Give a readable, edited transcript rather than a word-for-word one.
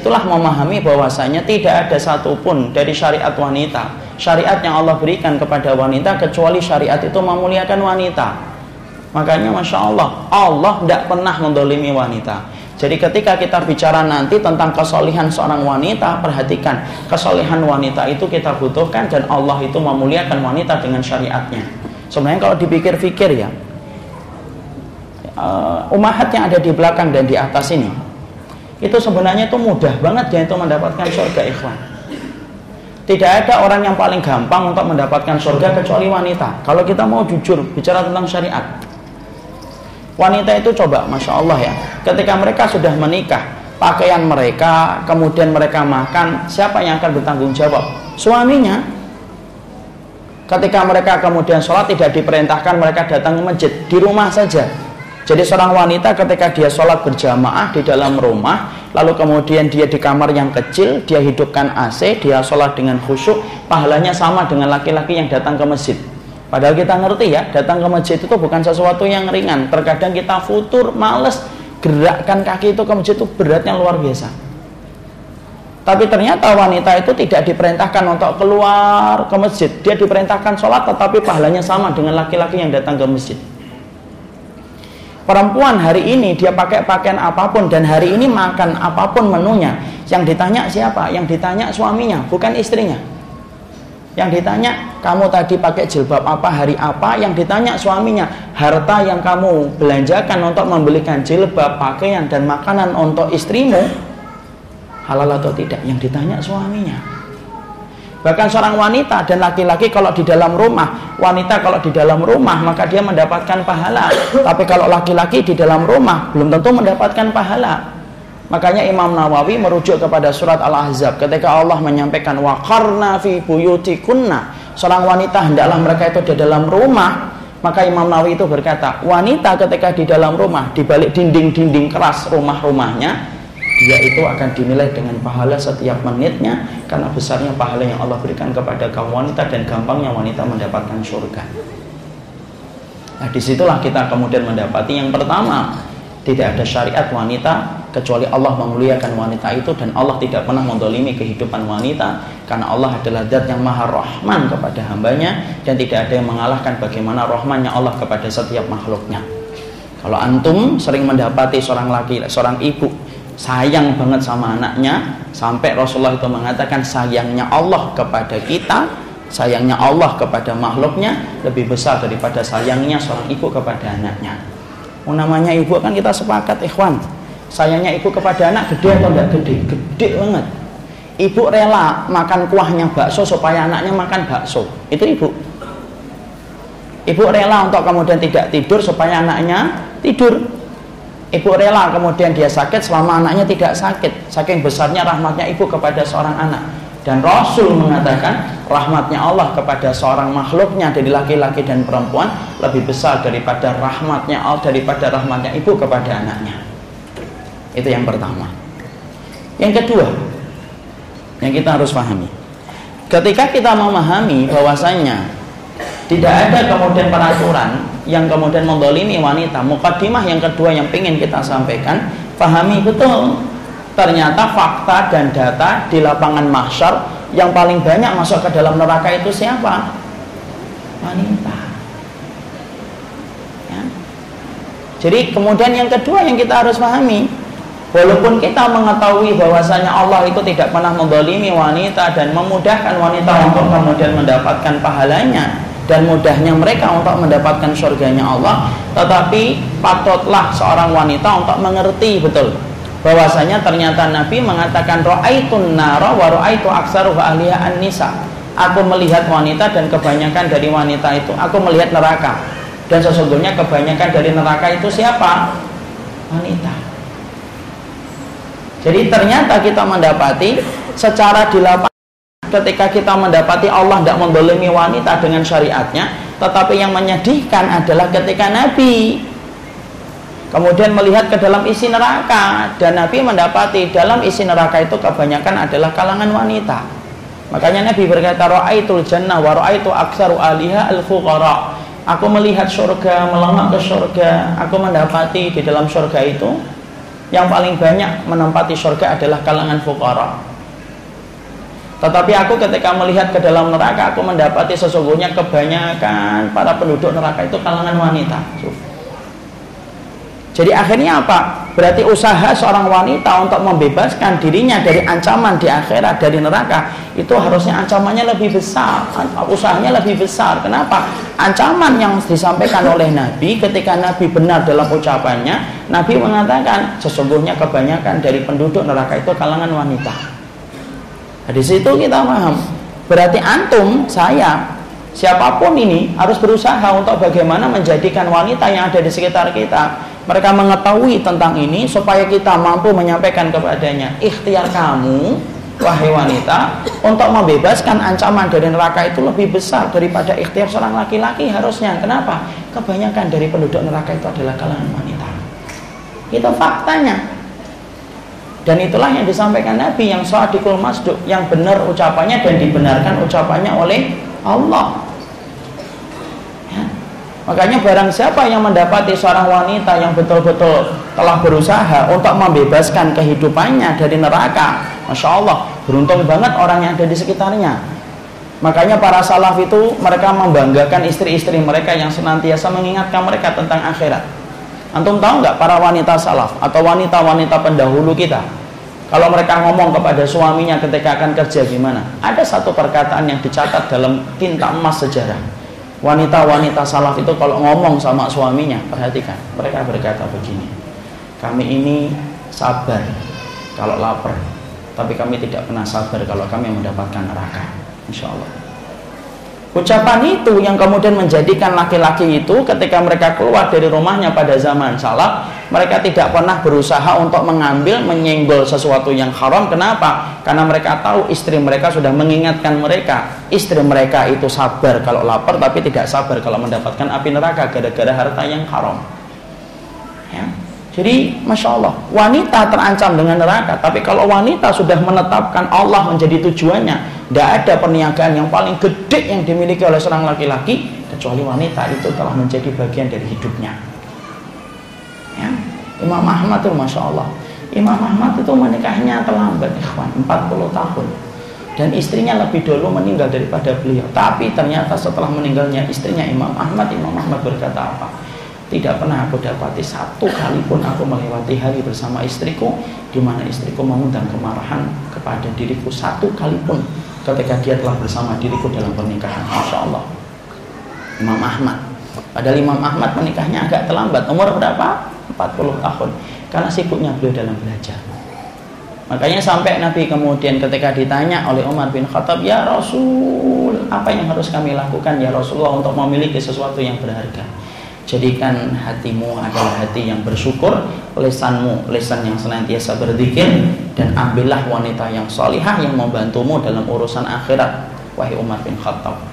disitulah memahami bahwasanya tidak ada satupun dari syariat wanita, syariat yang Allah berikan kepada wanita kecuali syariat itu memuliakan wanita. Makanya Masya Allah, Allah tidak pernah mendolimi wanita. Jadi ketika kita bicara nanti tentang kesolehan seorang wanita, perhatikan, kesolehan wanita itu kita butuhkan, dan Allah itu memuliakan wanita dengan syariatnya. Sebenarnya kalau dipikir-pikir ya, ummahat yang ada di belakang dan di atas ini, itu sebenarnya itu mudah banget dia itu mendapatkan surga, ikhwan. Tidak ada orang yang paling gampang untuk mendapatkan surga kecuali wanita. Kalau kita mau jujur bicara tentang syariat, wanita itu coba, Masya Allah ya, ketika mereka sudah menikah, pakaian mereka, kemudian mereka makan, siapa yang akan bertanggung jawab? Suaminya. Ketika mereka kemudian sholat, tidak diperintahkan mereka datang ke masjid, di rumah saja. Jadi seorang wanita ketika dia sholat berjamaah di dalam rumah, lalu kemudian dia di kamar yang kecil, dia hidupkan AC, dia sholat dengan khusyuk, pahalanya sama dengan laki-laki yang datang ke masjid. Padahal kita ngerti ya, datang ke masjid itu bukan sesuatu yang ringan. Terkadang kita futur, males, gerakkan kaki itu ke masjid itu beratnya luar biasa. Tapi ternyata wanita itu tidak diperintahkan untuk keluar ke masjid. Dia diperintahkan sholat, tetapi pahalanya sama dengan laki-laki yang datang ke masjid. Perempuan hari ini dia pakai pakaian apapun, dan hari ini makan apapun menunya, yang ditanya siapa? Yang ditanya suaminya, bukan istrinya. Yang ditanya, kamu tadi pakai jilbab apa, hari apa? Yang ditanya suaminya, harta yang kamu belanjakan untuk membelikan jilbab, pakaian, dan makanan untuk istrimu, halal atau tidak? Yang ditanya suaminya. Bahkan seorang wanita dan laki-laki kalau di dalam rumah, wanita kalau di dalam rumah maka dia mendapatkan pahala. Tapi kalau laki-laki di dalam rumah belum tentu mendapatkan pahala. Makanya Imam Nawawi merujuk kepada surat Al-Ahzab ketika Allah menyampaikan wa qarna fi buyutikunna, seorang wanita hendaklah mereka itu di dalam rumah. Maka Imam Nawawi itu berkata, wanita ketika di dalam rumah, di balik dinding-dinding keras rumah-rumahnya, dia itu akan dinilai dengan pahala setiap menitnya, karena besarnya pahala yang Allah berikan kepada kaum wanita dan gampangnya wanita mendapatkan surga. Nah, disitulah kita kemudian mendapati yang pertama, tidak ada syariat wanita kecuali Allah memuliakan wanita itu, dan Allah tidak pernah mendolimi kehidupan wanita, karena Allah adalah zat yang maha rahman kepada hambanya, dan tidak ada yang mengalahkan bagaimana rahmannya Allah kepada setiap makhluknya. Kalau antum sering mendapati seorang laki, seorang ibu sayang banget sama anaknya, sampai Rasulullah itu mengatakan sayangnya Allah kepada kita, sayangnya Allah kepada makhluknya lebih besar daripada sayangnya seorang ibu kepada anaknya. Namanya ibu kan kita sepakat, ikhwan, sayangnya ibu kepada anak gede atau enggak gede? Gede banget. Ibu rela makan kuahnya bakso supaya anaknya makan bakso, itu ibu. Ibu rela untuk kemudian tidak tidur supaya anaknya tidur. Ibu rela kemudian dia sakit selama anaknya tidak sakit. Saking besarnya rahmatnya ibu kepada seorang anak. Dan Rasul mengatakan rahmatnya Allah kepada seorang makhluknya dari laki-laki dan perempuan lebih besar daripada rahmatnya Allah, daripada rahmatnya ibu kepada anaknya. Itu yang pertama. Yang kedua yang kita harus pahami, ketika kita memahami bahwasanya tidak ada kemudian peraturan yang kemudian mendolimi wanita, mukadimah yang kedua yang ingin kita sampaikan, pahami betul, ternyata fakta dan data di lapangan mahsyar yang paling banyak masuk ke dalam neraka itu siapa? Wanita ya. Jadi kemudian yang kedua yang kita harus pahami, walaupun kita mengetahui bahwasanya Allah itu tidak pernah mendolimi wanita dan memudahkan wanita untuk kemudian mendapatkan pahalanya dan mudahnya mereka untuk mendapatkan surganya Allah, tetapi patutlah seorang wanita untuk mengerti betul bahwasanya ternyata Nabi mengatakan ra'aitun nara wa ra'aitu aktsaruha ahliha an-nisa. Aku melihat wanita dan kebanyakan dari wanita itu, aku melihat neraka, dan sesungguhnya kebanyakan dari neraka itu siapa? Wanita. Jadi ternyata kita mendapati secara di lapangan, ketika kita mendapati Allah tidak mendolimi wanita dengan syariatnya, tetapi yang menyedihkan adalah ketika Nabi kemudian melihat ke dalam isi neraka, dan Nabi mendapati dalam isi neraka itu kebanyakan adalah kalangan wanita. Makanya Nabi berkata ra'aitul jannah wa ra'aitu aktsaru ahliha al-fuqara. Aku melihat surga, melangkah ke surga, aku mendapati di dalam surga itu Yang paling banyak menempati surga adalah kalangan fuqara. Tetapi aku ketika melihat ke dalam neraka, aku mendapati sesungguhnya kebanyakan para penduduk neraka itu kalangan wanita. Jadi akhirnya apa? Berarti usaha seorang wanita untuk membebaskan dirinya dari ancaman di akhirat, dari neraka, itu harusnya ancamannya lebih besar, usahanya lebih besar. Kenapa? Ancaman yang disampaikan oleh Nabi, ketika Nabi benar dalam ucapannya, Nabi mengatakan sesungguhnya kebanyakan dari penduduk neraka itu kalangan wanita. Nah, di situ kita paham. Berarti antum, saya, siapapun ini harus berusaha untuk bagaimana menjadikan wanita yang ada di sekitar kita, mereka mengetahui tentang ini supaya kita mampu menyampaikan kepadanya, ikhtiar kamu wahai wanita untuk membebaskan ancaman dari neraka itu lebih besar daripada ikhtiar seorang laki-laki harusnya. Kenapa? Kebanyakan dari penduduk neraka itu adalah kalangan wanita. Itu faktanya. Dan itulah yang disampaikan Nabi, yang shadiqul masduq, yang benar ucapannya dan dibenarkan ucapannya oleh Allah. Makanya barang siapa yang mendapati seorang wanita yang betul-betul telah berusaha untuk membebaskan kehidupannya dari neraka, Masya Allah, beruntung banget orang yang ada di sekitarnya. Makanya para salaf itu mereka membanggakan istri-istri mereka yang senantiasa mengingatkan mereka tentang akhirat. Antum tahu nggak para wanita salaf atau wanita-wanita pendahulu kita, kalau mereka ngomong kepada suaminya ketika akan kerja gimana? Ada satu perkataan yang dicatat dalam tinta emas sejarah. Wanita-wanita salaf itu kalau ngomong sama suaminya, perhatikan, mereka berkata begini, kami ini sabar kalau lapar, tapi kami tidak pernah sabar kalau kami mendapatkan neraka. Insya Allah. Ucapan itu yang kemudian menjadikan laki-laki itu ketika mereka keluar dari rumahnya pada zaman salaf, mereka tidak pernah berusaha untuk mengambil, menyenggol sesuatu yang haram. Kenapa? Karena mereka tahu istri mereka sudah mengingatkan mereka, istri mereka itu sabar kalau lapar tapi tidak sabar kalau mendapatkan api neraka gara-gara harta yang haram. Ya. Jadi Masya Allah, wanita terancam dengan neraka, tapi kalau wanita sudah menetapkan Allah menjadi tujuannya, tidak ada perniagaan yang paling gede yang dimiliki oleh seorang laki-laki kecuali wanita itu telah menjadi bagian dari hidupnya. Ya. Imam Ahmad itu Masya Allah, Imam Ahmad itu menikahnya terlambat, ikhwan, 40 tahun, dan istrinya lebih dulu meninggal daripada beliau. Tapi ternyata setelah meninggalnya istrinya Imam Ahmad berkata apa? Tidak pernah aku dapati satu kali pun aku melewati hari bersama istriku di mana istriku mengundang kemarahan kepada diriku satu kali pun ketika dia telah bersama diriku dalam pernikahan. Masya Allah, Imam Ahmad. Padahal Imam Ahmad menikahnya agak terlambat, umur berapa? 40 tahun, karena sibuknya beliau dalam belajar. Makanya sampai Nabi kemudian ketika ditanya oleh Umar bin Khattab, ya Rasul, apa yang harus kami lakukan ya Rasulullah untuk memiliki sesuatu yang berharga? Jadikan hatimu adalah hati yang bersyukur, lisanmu lisan yang senantiasa berzikir, dan ambillah wanita yang salihah yang membantumu dalam urusan akhirat, wahai Umar bin Khattab.